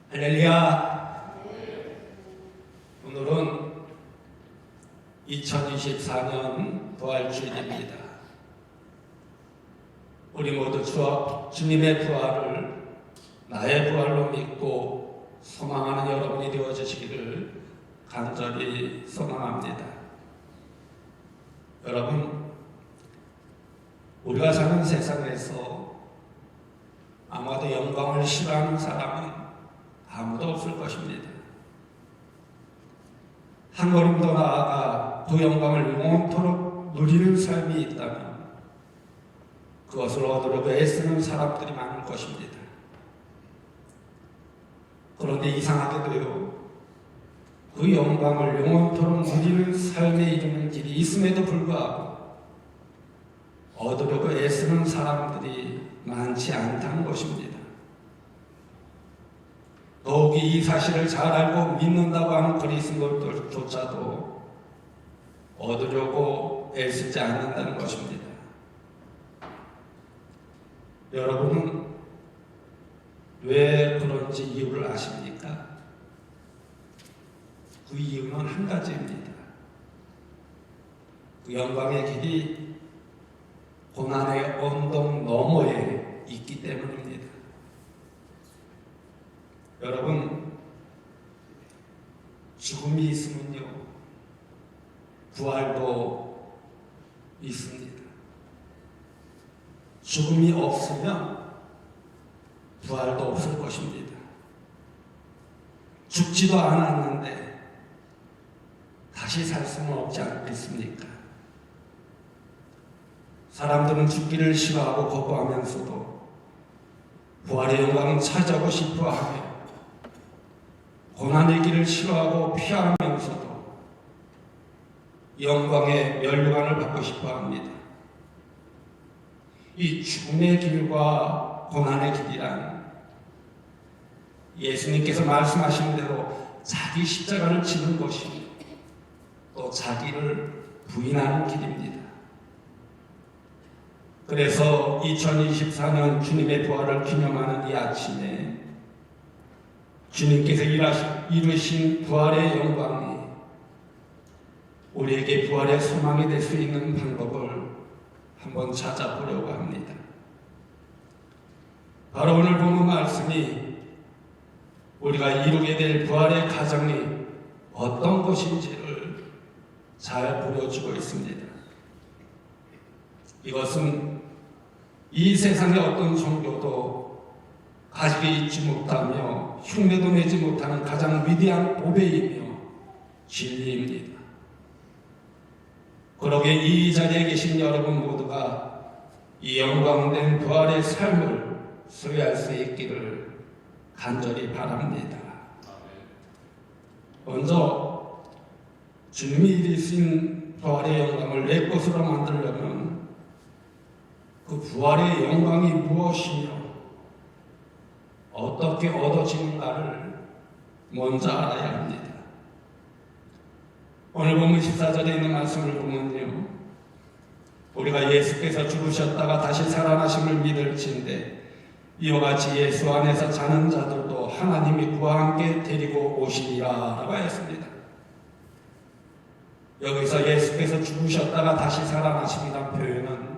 할렐루야. 오늘은 2024년 부활주일입니다. 우리 모두 주님의 부활을 나의 부활로 믿고 소망하는 여러분이 되어주시기를 간절히 소망합니다. 여러분, 우리가 사는 세상에서 아마도 영광을 싫어하는 사람은 아무도 없을 것입니다. 한 걸음 더 나아가 그 영광을 영원토록 누리는 삶이 있다면 그것을 얻으려고 애쓰는 사람들이 많을 것입니다. 그런데 이상하게도요, 그 영광을 영원토록 누리는 삶에 이르는 길이 있음에도 불구하고 얻으려고 애쓰는 사람들이 많지 않다는 것입니다. 더욱이 이 사실을 잘 알고 믿는다고 하는 그리스도인들조차도 얻으려고 애쓰지 않는다는 것입니다. 여러분은 왜 그런지 이유를 아십니까? 그 이유는 한 가지입니다. 그 영광의 길이 고난의 언덕 너머에 있기 때문입니다. 여러분, 죽음이 있으면요, 부활도 있습니다. 죽음이 없으면 부활도 없을 것입니다. 죽지도 않았는데 다시 살 수는 없지 않겠습니까? 사람들은 죽기를 싫어하고 거부하면서도 부활의 영광을 찾아오고 싶어하며 고난의 길을 싫어하고 피하면서도 영광의 멸류관을 받고 싶어합니다. 이 죽음의 길과 고난의 길이란 예수님께서 말씀하신 대로 자기 십자가를 지는 것이며 또 자기를 부인하는 길입니다. 그래서 2024년 주님의 부활을 기념하는 이 아침에 주님께서 이루신 부활의 영광이 우리에게 부활의 소망이 될 수 있는 방법을 한번 찾아보려고 합니다. 바로 오늘 본문 말씀이 우리가 이루게 될 부활의 과정이 어떤 것인지를 잘 보여주고 있습니다. 이것은 이 세상의 어떤 종교도 가지고 있지 못하며 흉내도 내지 못하는 가장 위대한 보배이며 진리입니다. 그러게 이 자리에 계신 여러분 모두가 이 영광된 부활의 삶을 소유할 수 있기를 간절히 바랍니다. 먼저 주님이 이루신 부활의 영광을 내 것으로 만들려면 그 부활의 영광이 무엇이며 어떻게 얻어지는가를 먼저 알아야 합니다. 오늘 본문 14절에 있는 말씀을 보면요, 우리가 예수께서 죽으셨다가 다시 살아나심을 믿을진대 이와 같이 예수 안에서 자는 자들도 하나님이 그와 함께 데리고 오시리라 라고 하였습니다. 여기서 예수께서 죽으셨다가 다시 살아나심이란 표현은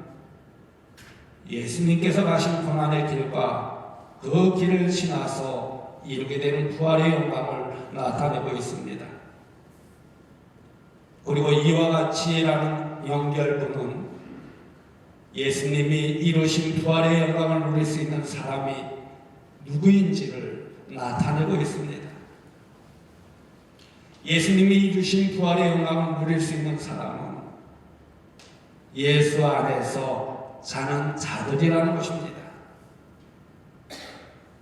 예수님께서 가신 고난의 길과 그 길을 지나서 이루게 되는 부활의 영광을 나타내고 있습니다. 그리고 이와 같이라는 연결부는 예수님이 이루신 부활의 영광을 누릴 수 있는 사람이 누구인지를 나타내고 있습니다. 예수님이 이루신 부활의 영광을 누릴 수 있는 사람은 예수 안에서 자는 자들이라는 것입니다.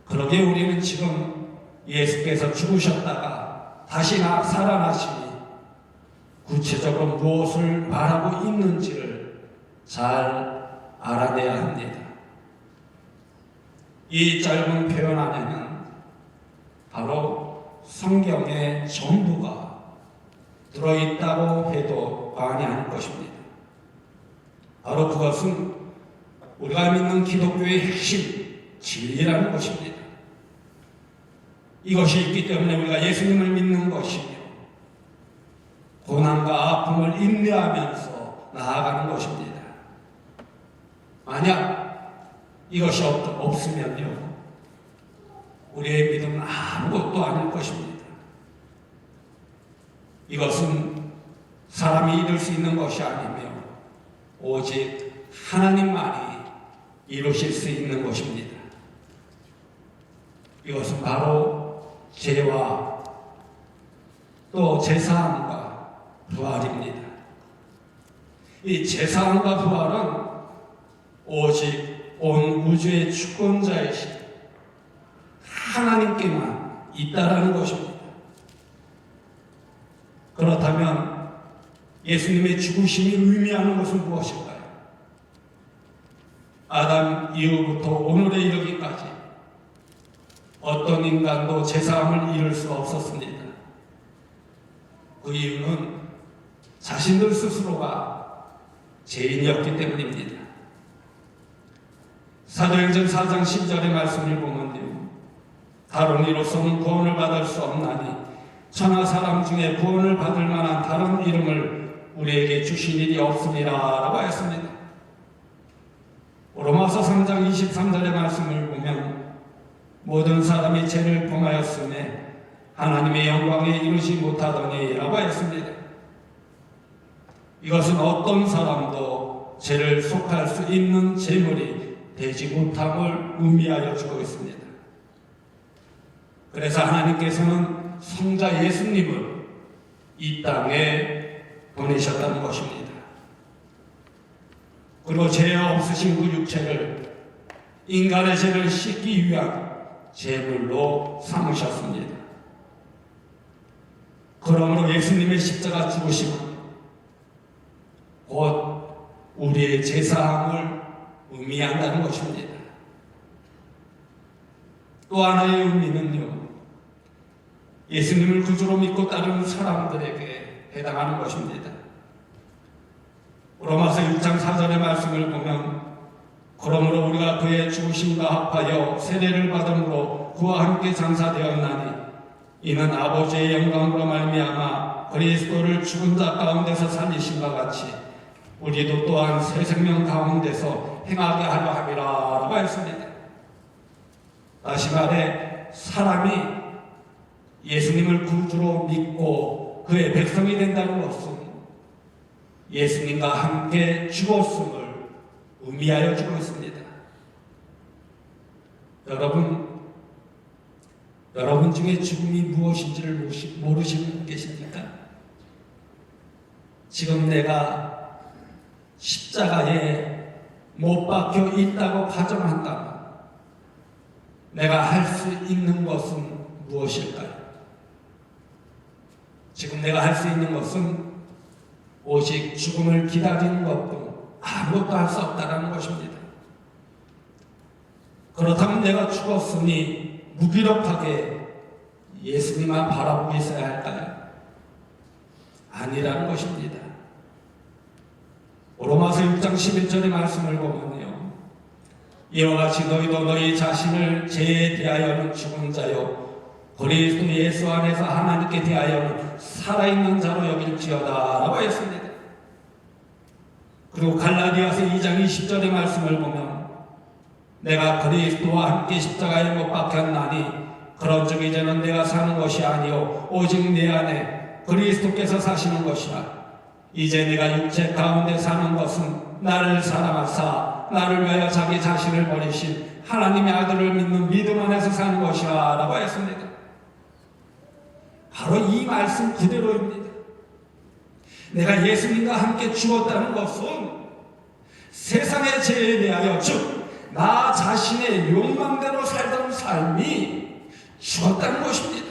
그러게 우리는 지금 예수께서 죽으셨다가 다시 살아나시니 구체적으로 무엇을 말하고 있는지를 잘 알아내야 합니다. 이 짧은 표현 안에는 바로 성경의 전부가 들어있다고 해도 과언이 아닐 것입니다. 바로 그것은 우리가 믿는 기독교의 핵심, 진리라는 것입니다. 이것이 있기 때문에 우리가 예수님을 믿는 것이며 고난과 아픔을 인내하면서 나아가는 것입니다. 만약 이것이 없으면요, 우리의 믿음은 아무것도 아닐 것입니다. 이것은 사람이 이룰 수 있는 것이 아니며 오직 하나님만이 이루실 수 있는 것입니다. 이것은 바로 죄와 또 제사함과 부활입니다. 이 제사함과 부활은 오직 온 우주의 주권자이신 하나님께만 있다라는 것입니다. 그렇다면 예수님의 죽으심이 의미하는 것은 무엇일까요? 아담 이후부터 오늘에 이르기까지 어떤 인간도 제사함을 이룰 수 없었습니다. 그 이유는 자신들 스스로가 죄인이었기 때문입니다. 사도행전 4장 10절의 말씀을 보면요, 다른 이로서는 구원을 받을 수 없나니 천하 사람 중에 구원을 받을 만한 다른 이름을 우리에게 주신 일이 없으리라 라고 했습니다. 로마서 3장 23절의 말씀을 보면 모든 사람이 죄를 범하였음에 하나님의 영광에 이르지 못하더니 라고 했습니다. 이것은 어떤 사람도 죄를 속할 수 있는 재물이 되지 못함을 의미하여 주고 있습니다. 그래서 하나님께서는 성자 예수님을 이 땅에 보내셨다는 것입니다. 그리고 죄 없으신 그 육체를 인간의 죄를 씻기 위한 제물로 삼으셨습니다. 그러므로 예수님의 십자가 죽으심은 곧 우리의 제사함을 의미한다는 것입니다. 또 하나의 의미는요, 예수님을 구주로 믿고 따르는 사람들에게 해당하는 것입니다. 로마서 6장 4절의 말씀을 보면 그러므로 우리가 그의 죽으심과 합하여 세례를 받음으로 그와 함께 장사되었나니 이는 아버지의 영광으로 말미암아 그리스도를 죽은 자 가운데서 살리심과 같이 우리도 또한 새 생명 가운데서 행하게 하려 함이라 라고 했습니다. 다시 말해 사람이 예수님을 구주로 믿고 그의 백성이 된다는 것은 예수님과 함께 죽었음을 의미하여 주고 있습니다. 여러분 중에 죽음이 무엇인지를 모르시는 분 계십니까? 지금 내가 십자가에 못 박혀 있다고 가정한다면 내가 할 수 있는 것은 무엇일까요? 지금 내가 할 수 있는 것은 오직 죽음을 기다리는 것도 아무것도 할 수 없다는 것입니다. 그렇다면 내가 죽었으니 무기력하게 예수님만 바라보고 있어야 할까요? 아니라는 것입니다. 로마서 6장 11절의 말씀을 보면요, 이와 같이 너희도 너희 자신을 죄에 대하여는 죽은 자요 그리스도 예수 안에서 하나님께 대하여는 살아있는 자로 여길지어다 라고 했습니다. 그리고 갈라디아서 2장 20절의 말씀을 보면 내가 그리스도와 함께 십자가에 못 박혔나니 그런즉 이제는 내가 사는 것이 아니요 오직 내 안에 그리스도께서 사시는 것이라. 이제 내가 육체 가운데 사는 것은 나를 사랑하사 나를 위하여 자기 자신을 버리신 하나님의 아들을 믿는 믿음 안에서 사는 것이라 라고 했습니다. 바로 이 말씀 그대로입니다. 내가 예수님과 함께 죽었다는 것은 세상의 죄에 대하여 즉 나 자신의 욕망대로 살던 삶이 죽었다는 것입니다.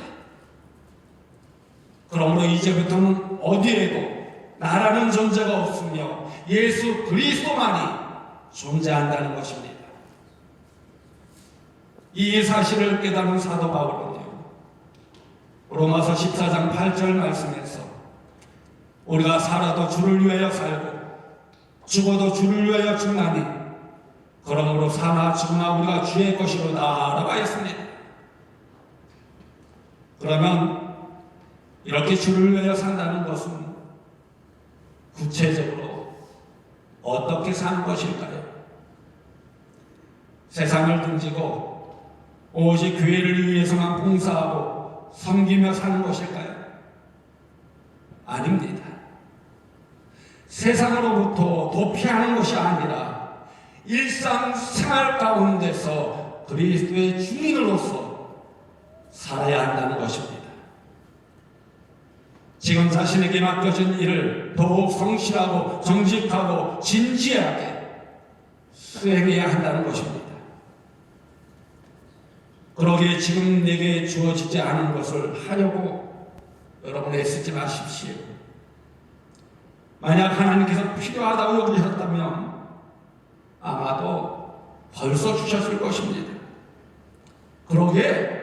그러므로 이제부터는 어디에도 나라는 존재가 없으며 예수 그리스도만이 존재한다는 것입니다. 이 사실을 깨달은 사도 바울은요, 로마서 14장 8절 말씀에서 우리가 살아도 주를 위하여 살고 죽어도 주를 위하여 죽나니 그러므로 사나 죽으나 우리가 주의 것이로다 라고 했습니다. 그러면 이렇게 주를 위하여 산다는 것은 구체적으로 어떻게 사는 것일까요? 세상을 등지고 오직 교회를 위해서만 봉사하고 섬기며 사는 것일까요? 아닙니다. 세상으로부터 도피하는 것이 아니라 일상생활 가운데서 그리스도의 주인으로서 살아야 한다는 것입니다. 지금 자신에게 맡겨진 일을 더욱 성실하고 정직하고 진지하게 수행해야 한다는 것입니다. 그러기에 지금 내게 주어지지 않은 것을 하려고 여러분 애쓰지 마십시오. 만약 하나님께서 필요하다고 여기셨다면 아마도 벌써 주셨을 것입니다. 그러기에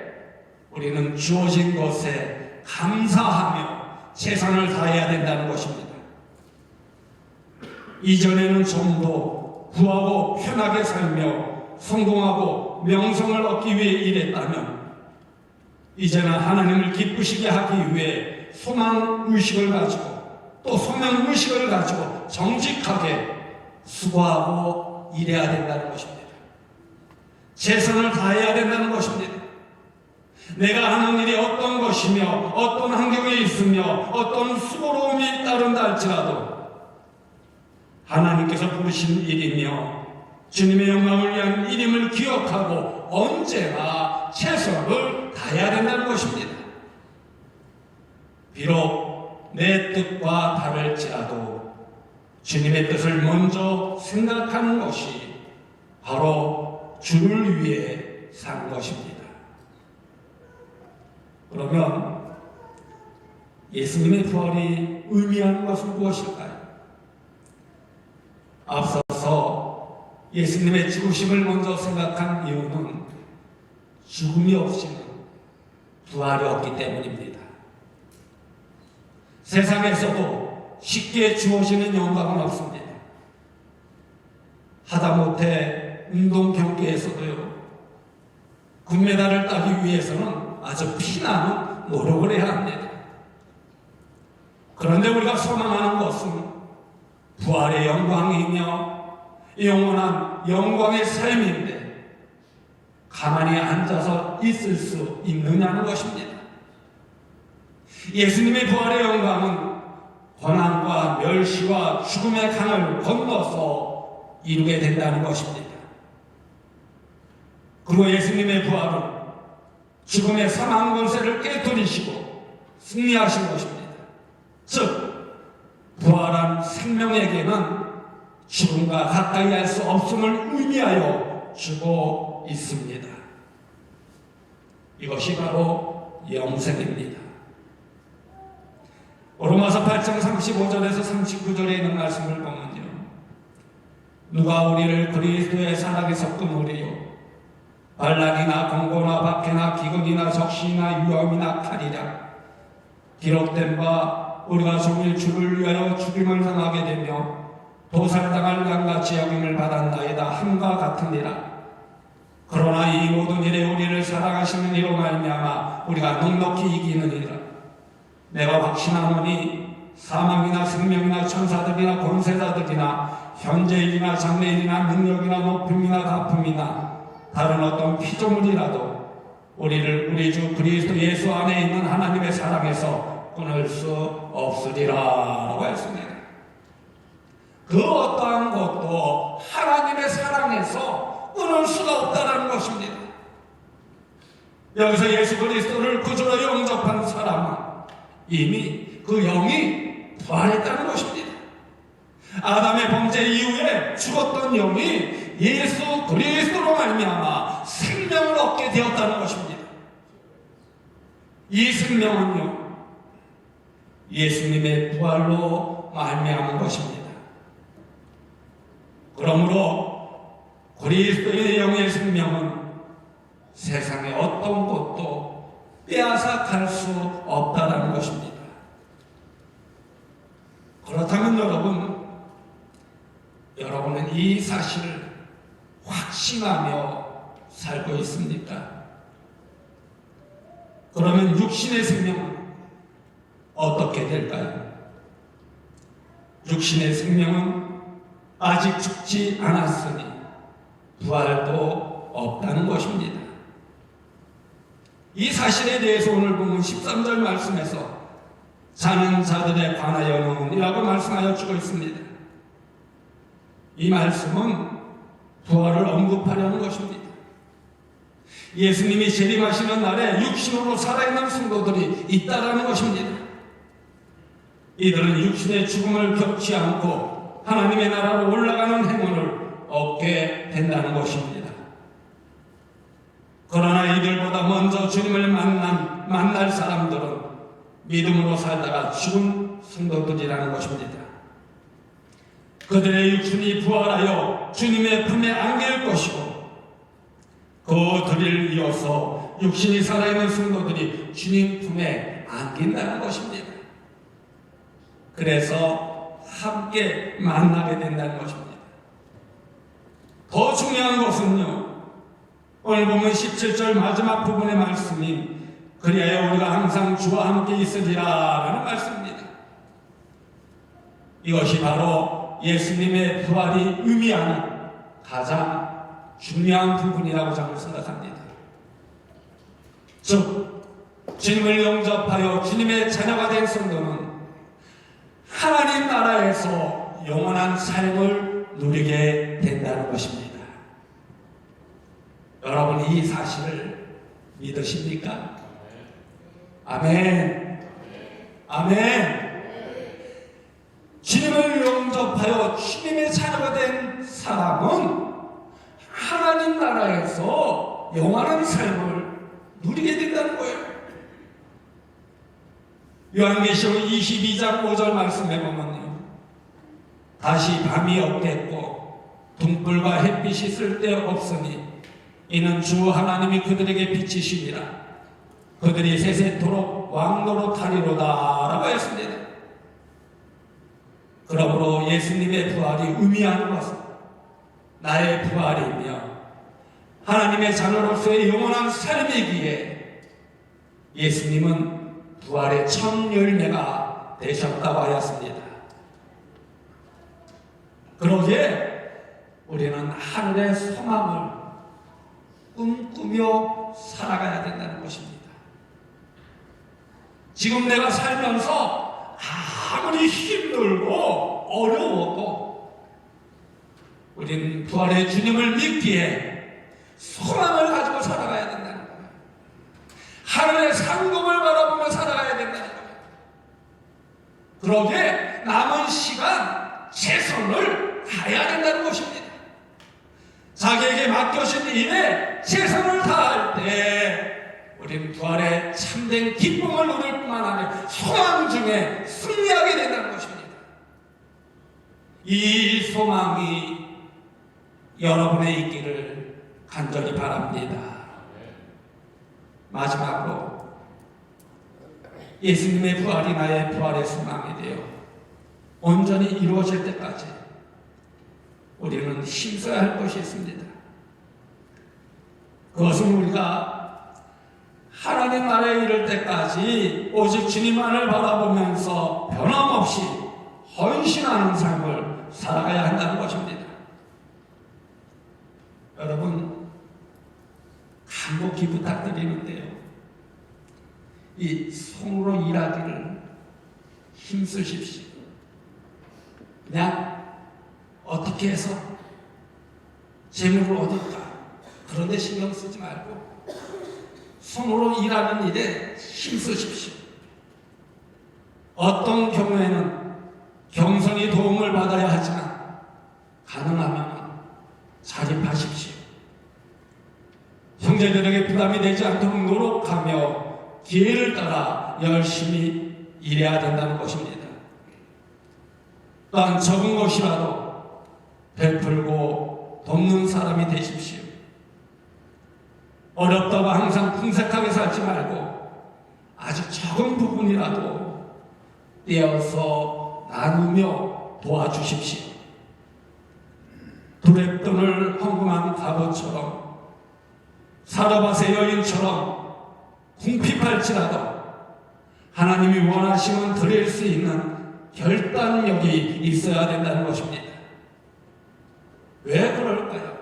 우리는 주어진 것에 감사하며 최선을 다해야 된다는 것입니다. 이전에는 좀 더 구하고 편하게 살며 성공하고 명성을 얻기 위해 일했다면 이제는 하나님을 기쁘시게 하기 위해 소망의식을 가지고 또 소명의식을 가지고 정직하게 수고하고 일해야 된다는 것입니다. 최선을 다해야 된다는 것입니다. 내가 하는 일이 어떤 것이며 어떤 환경에 있으며 어떤 수고로움이 따른다 할지라도 하나님께서 부르신 일이며 주님의 영광을 위한 일임을 기억하고 언제나 최선을 다해야 된다는 것입니다. 비록 내 뜻과 다를지라도 주님의 뜻을 먼저 생각하는 것이 바로 주를 위해 사는 것입니다. 그러면 예수님의 부활이 의미하는 것은 무엇일까요? 앞서서 예수님의 죽으심을 먼저 생각한 이유는 죽음이 없이는 부활이 없기 때문입니다. 세상에서도 쉽게 주어지는 영광은 없습니다. 하다못해 운동 경기에서도요, 금메달을 따기 위해서는 아주 피나는 노력을 해야 합니다. 그런데 우리가 소망하는 것은 부활의 영광이며 영원한 영광의 삶인데 가만히 앉아서 있을 수 있느냐는 것입니다. 예수님의 부활의 영광은 고난과 멸시와 죽음의 강을 건너서 이루게 된다는 것입니다. 그리고 예수님의 부활은 죽음의 사망 권세를 깨뜨리시고 승리하신 것입니다. 즉 부활한 생명에게는 죽음과 가까이 할 수 없음을 의미하여 주고 있습니다. 이것이 바로 영생입니다. 로마서 8장 35절에서 39절에 있는 말씀을 보면요, 누가 우리를 그리스도의 사랑에서 끊으리요? 반란이나 공고나 박해나 기근이나 적시나 위험이나 칼이라. 기록된 바 우리가 종일 주를 위하여 죽임을 당하게 되며 도살당할 양같이 여김을 받았나이다 함과 같으니라. 그러나 이 모든 일에 우리를 사랑하시는 이로 말미암아 우리가 넉넉히 이기느니라. 내가 확신하노니 사망이나 생명이나 천사들이나 권세자들이나 현재일이나 장래일이나 능력이나 높음이나 가품이나 다른 어떤 피조물이라도 우리를 우리 주 그리스도 예수 안에 있는 하나님의 사랑에서 끊을 수 없으리라 라고 했습니다. 그 어떠한 것도 하나님의 사랑에서 끊을 수가 없다는 것입니다. 여기서 예수 그리스도를 구주로 영접한 사람은 이미 그 영이 부활했다는 것입니다. 아담의 범죄 이후에 죽었던 영이 예수 그리스도로 말미암아 생명을 얻게 되었다는 것입니다. 이 생명은요, 예수님의 부활로 말미암은 것입니다. 그러므로 그리스도의 영의 생명은 세상의 어떤 것도 빼앗아 수 없다는 것입니다. 그렇다면 여러분은 이 사실을 확신하며 살고 있습니까? 그러면 육신의 생명은 어떻게 될까요? 육신의 생명은 아직 죽지 않았으니 부활도 없다는 것입니다. 이 사실에 대해서 오늘 보면 13절 말씀에서 자는 자들에 관하여는 이라고 말씀하여 주고 있습니다. 이 말씀은 부활을 언급하려는 것입니다. 예수님이 재림하시는 날에 육신으로 살아있는 성도들이 있다라는 것입니다. 이들은 육신의 죽음을 겪지 않고 하나님의 나라로 올라가는 행운을 얻게 된다는 것입니다. 그러나 이들보다 먼저 주님을 만날 사람들은 믿음으로 살다가 죽은 성도들이라는 것입니다. 그들의 육신이 부활하여 주님의 품에 안길 것이고 그 뒤를 이어서 육신이 살아있는 성도들이 주님 품에 안긴다는 것입니다. 그래서 함께 만나게 된다는 것입니다. 더 중요한 것은요, 오늘 보면 17절 마지막 부분의 말씀이 그리하여 우리가 항상 주와 함께 있으리라 라는 말씀입니다. 이것이 바로 예수님의 부활이 의미하는 가장 중요한 부분이라고 저는 생각합니다. 즉, 주님을 영접하여 주님의 자녀가 된 성도는 하나님 나라에서 영원한 삶을 누리게 된다는 것입니다. 여러분, 이 사실을 믿으십니까? 아멘. 아멘. 주님을 영접하여 주님의 자녀가 된 사람은 하나님 나라에서 영원한 삶을 누리게 된다는 거예요. 요한계시록 22장 5절 말씀해 보면요, 다시 밤이 없겠고 등불과 햇빛이 쓸데없으니 이는 주 하나님이 그들에게 비치심이라 그들이 세세토록 왕노로 타리로다 라고 했습니다. 그러므로 예수님의 부활이 의미하는 것은 나의 부활이며 하나님의 자녀로서의 영원한 삶이기에 예수님은 부활의 첫 열매가 되셨다고 하였습니다. 그러기에 우리는 하늘의 소망을 꿈꾸며 살아가야 된다는 것입니다. 지금 내가 살면서 아무리 힘들고 어려워도 우리는 부활의 주님을 믿기에 소망을 가지고 살아가야 된다는 거예요. 하늘의 상급을 바라보며 살아가야 된다는 거예요. 그러기에 남은 시간 최선을 다해야 된다는 것입니다. 자기에게 맡겨진 일에 최선을 다할 때 우리는 부활의 참된 기쁨을 누릴 뿐만 아니라 소망 중에 승리하게 된다는 것입니다. 이 소망이 여러분의 있기를 간절히 바랍니다. 마지막으로 예수님의 부활이 나의 부활의 소망이 되어 온전히 이루어질 때까지 우리는 힘써야 할 것이 있습니다. 그것은 우리가 하나님 나라에 이를 때까지 오직 주님만을 바라보면서 변함없이 헌신하는 삶을 살아가야 한다는 것입니다. 여러분, 간곡히 부탁드리는데요, 이 손으로 일하기를 힘쓰십시오. 그냥 어떻게 해서 재물을 얻을까, 그런 데 신경 쓰지 말고 손으로 일하는 일에 힘쓰십시오. 어떤 경우에는 경선이 도움을 받아야 하지만 가능하면 자립하십시오. 형제들에게 부담이 되지 않도록 노력하며 기회를 따라 열심히 일해야 된다는 것입니다. 또한 적은 것이라도 베풀고 돕는 사람이 되십시오. 어렵다고 항상 풍색하게 살지 말고 아주 적은 부분이라도 떼어서 나누며 도와주십시오. 두랩돈을 헌금한 가보처럼 사르밧의 여인처럼 궁핍할지라도 하나님이 원하시면 드릴 수 있는 결단력이 있어야 된다는 것입니다. 왜 그럴까요?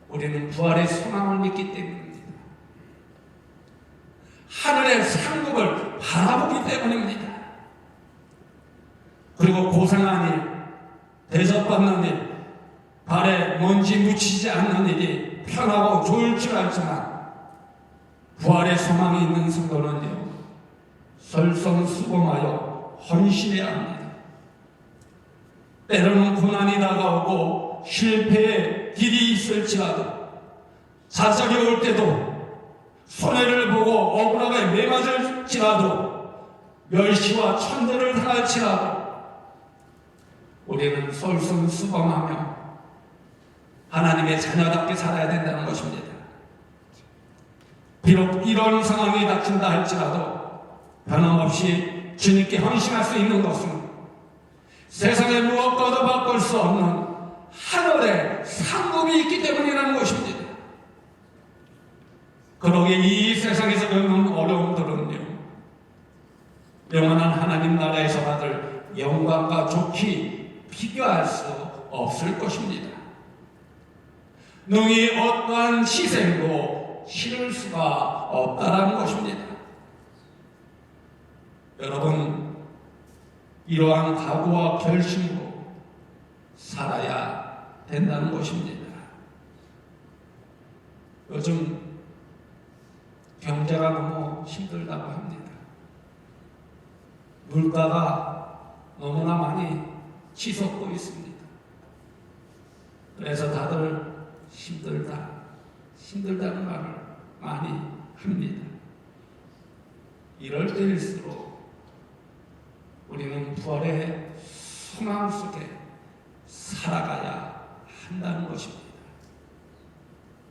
우리는 부활의 소망을 믿기 때문입니다. 하늘의 상급을 바라보기 때문입니다. 그리고 고생한 일, 대접받는 일, 발에 먼지 묻히지 않는 일이 편하고 좋을 줄 알지만 부활의 소망이 있는 성도는요, 설성수범하여 헌신해야 합니다. 때로는 고난이 다가오고 실패의 길이 있을지라도, 자적이 올 때도, 손해를 보고 억울하게 매맞을지라도, 멸시와 천대를 당할지라도 우리는 솔선수범하며 하나님의 자녀답게 살아야 된다는 것입니다. 비록 이런 상황이 닥친다 할지라도 변함없이 주님께 헌신할 수 있는 것은 세상의 무엇과도 바꿀 수 없는 하늘의 상급이 있기 때문이라는 것입니다. 그러기에 이 세상에서 겪는 어려움들은요, 영원한 하나님 나라에서 받을 영광과 좋기 비교할 수 없을 것입니다. 능히 어떠한 희생도 치를 수가 없다라는 것입니다. 여러분, 이러한 각오와 결심으로 살아야 된다는 것입니다. 요즘 경제가 너무 힘들다고 합니다. 물가가 너무나 많이 치솟고 있습니다. 그래서 다들 힘들다는 말을 많이 합니다. 이럴 때일수록 우리는 부활의 소망 속에 살아가야 한다는 것입니다.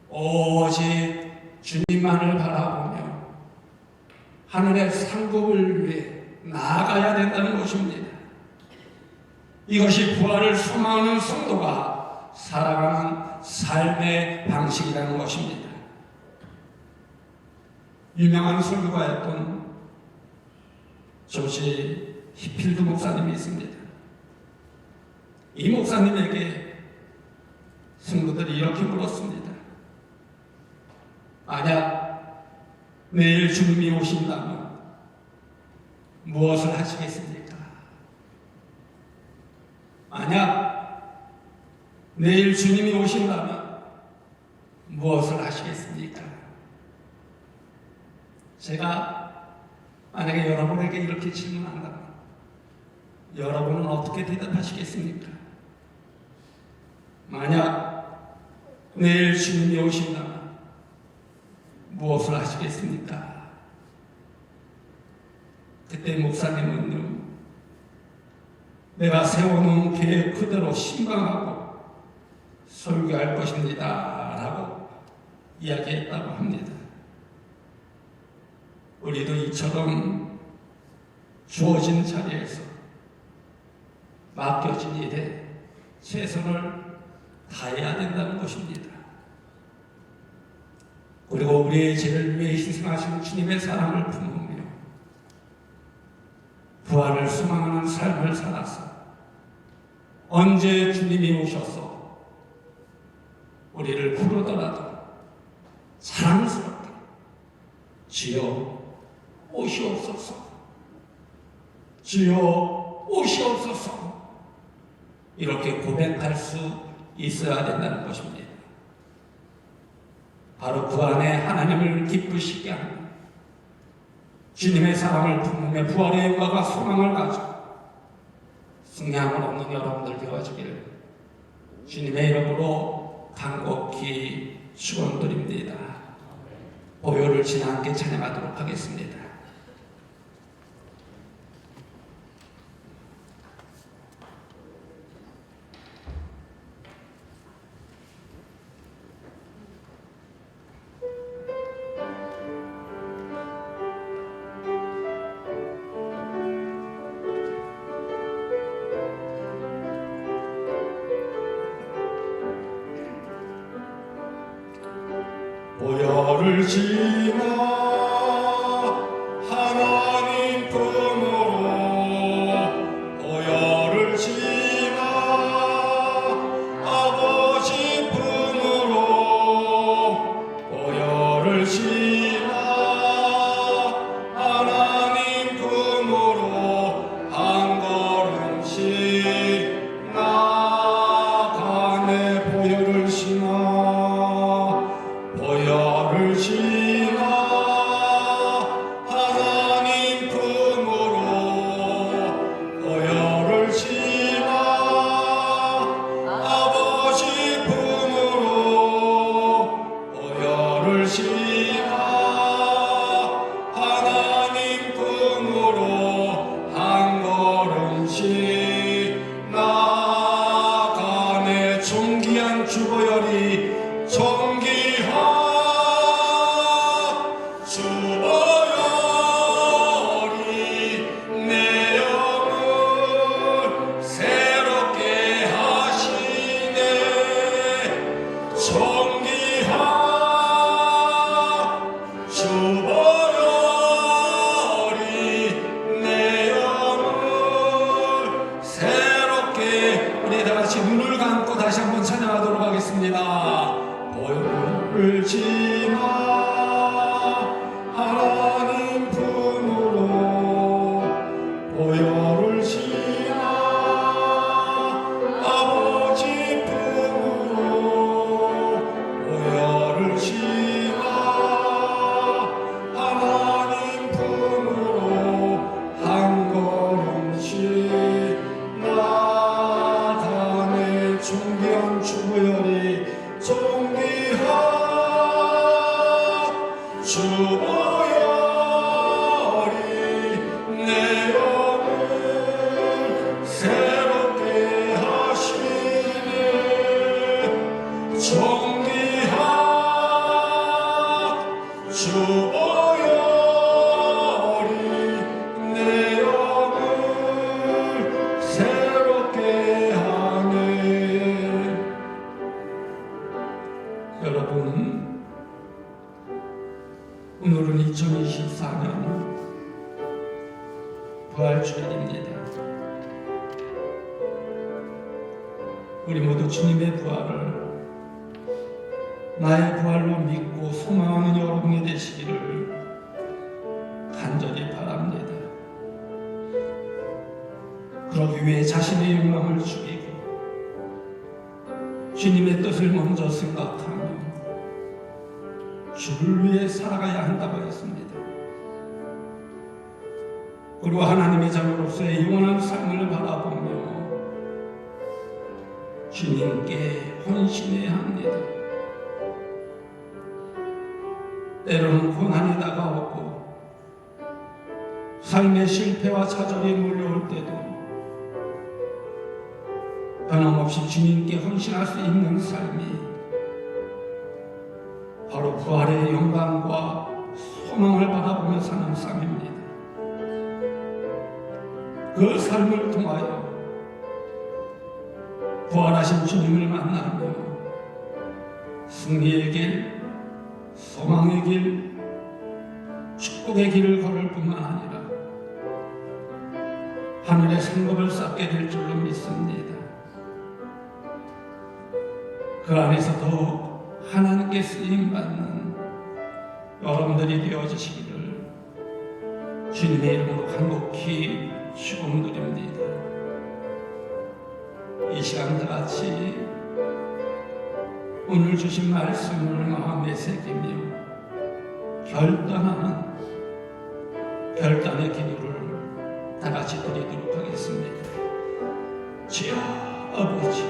오직 주님만을 바라보며 하늘의 상급을 위해 나아가야 된다는 것입니다. 이것이 부활을 소망하는 성도가 살아가는 삶의 방식이라는 것입니다. 유명한 설교가였던 조지 히필드 목사님이 있습니다. 이 목사님에게 성도들이 이렇게 물었습니다. 만약 내일 주님이 오신다면 무엇을 하시겠습니까? 만약 내일 주님이 오신다면 무엇을 하시겠습니까? 제가 만약에 여러분에게 이렇게 질문한다면 여러분은 어떻게 대답하시겠습니까? 만약 내일 주님이 오신다면 무엇을 하시겠습니까? 그때 목사님은요, 내가 세워놓은 계획 그대로 신방하고 설교할 것입니다 라고 이야기했다고 합니다. 우리도 이처럼 주어진 자리에서 맡겨진 일에 최선을 다해야 된다는 것입니다. 그리고 우리의 죄를 위해 희생하신 주님의 사랑을 품으며 부활을 소망하는 삶을 살아서 언제 주님이 오셔서 우리를 부르더라도 자랑스럽게 주여 오시옵소서, 주여 오시옵소서 이렇게 고백할 수 있어야 된다는 것입니다. 바로 그 안에 하나님을 기쁘시게 하는 주님의 사랑을 품으며 부활의 영광과 소망을 가지고 승리함을 얻는 여러분들 되어지기를 주님의 이름으로 간곡히 축원드립니다. 보혈을 지나 함께 찬양하도록 하겠습니다. 보혈을 지나 보혈을 지나 하나님 품으로 보혈을 지나 아버지 품으로 보혈을 지나 하나님 품으로 한 걸음씩 나아가네. 존귀한 주보혈이 존귀한 주보혈이 내 영을 새롭게 하시네. 존귀한 주보혈이 내 영을 새롭게 하네. 여러분, 오늘은 2024년 부활주일입니다. 우리 모두 주님의 부활을 나의 부활로 믿고 소망하는 여러분이 되시기를 간절히 바랍니다. 그러기 위해 자신의 욕망을 죽이고 주님의 뜻을 먼저 생각하며 주를 위해 살아가야 한다고 했습니다. 그리고 하나님의 자녀로서의 영원한 삶을 바라보며 주님께 헌신해야 합니다. 때로는 고난이 다가오고 삶의 실패와 좌절이 몰려올 때도 변함없이 주님께 헌신할 수 있는 삶이 바로 부활의 영광과 소망을 바라보며 사는 삶입니다. 그 삶을 통하여 부활하신 주님을 만나며 승리의 길, 소망의 길, 축복의 길을 걸을 뿐만 아니라 하늘의 상급을 쌓게 될 줄로 믿습니다. 그 안에서 더욱 하나님께 쓰임받는 여러분들이 되어주시기를 주님의 이름으로 간곡히 축원드립니다. 이 시간 다 같이 오늘 주신 말씀을 마음에 새기며 결단의 기도를 다 같이 드리도록 하겠습니다. 주여 아버지,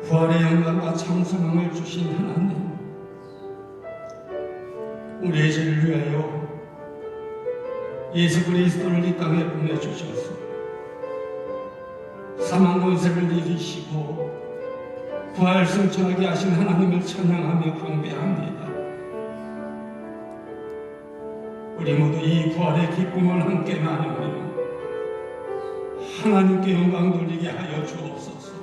부활의 영광과 창소망을 주신 하나님, 우리의 죄를 위하여 예수 그리스도를 이 땅에 보내주셔서 사망 권세를 이기시고 부활 승천하게 하신 하나님을 찬양하며 경배합니다. 우리 모두 이 부활의 기쁨을 함께 나누며 하나님께 영광 돌리게 하여 주옵소서.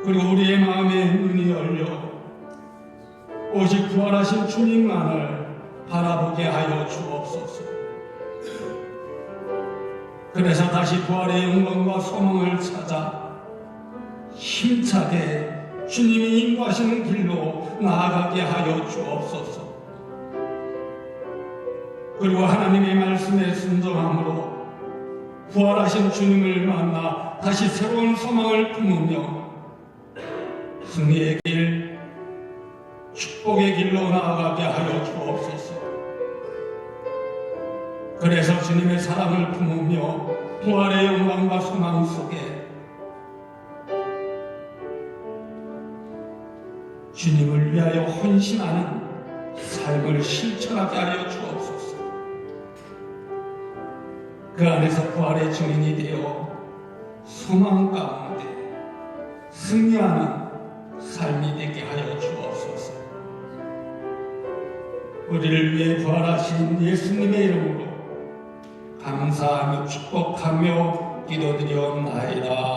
그리고 우리의 마음에 눈이 열려 오직 부활하신 주님만을 바라보게 하여 주옵소서. 그래서 다시 부활의 영광과 소망을 찾아 힘차게 주님이 인도하시는 길로 나아가게 하여 주옵소서. 그리고 하나님의 말씀에 순종함으로 부활하신 주님을 만나 다시 새로운 소망을 품으며 승리의 길, 축복의 길로 나아가게 하여 주옵소서. 그래서 주님의 사랑을 품으며 부활의 영광과 소망 속에 주님을 위하여 헌신하는 삶을 실천하게 하여 주옵소서. 그 안에서 부활의 증인이 되어 소망 가운데 승리하는 삶이 되게 하여 주옵소서. 우리를 위해 부활하신 예수님의 이름으로 감사하며 축복하며 기도드리옵나이다.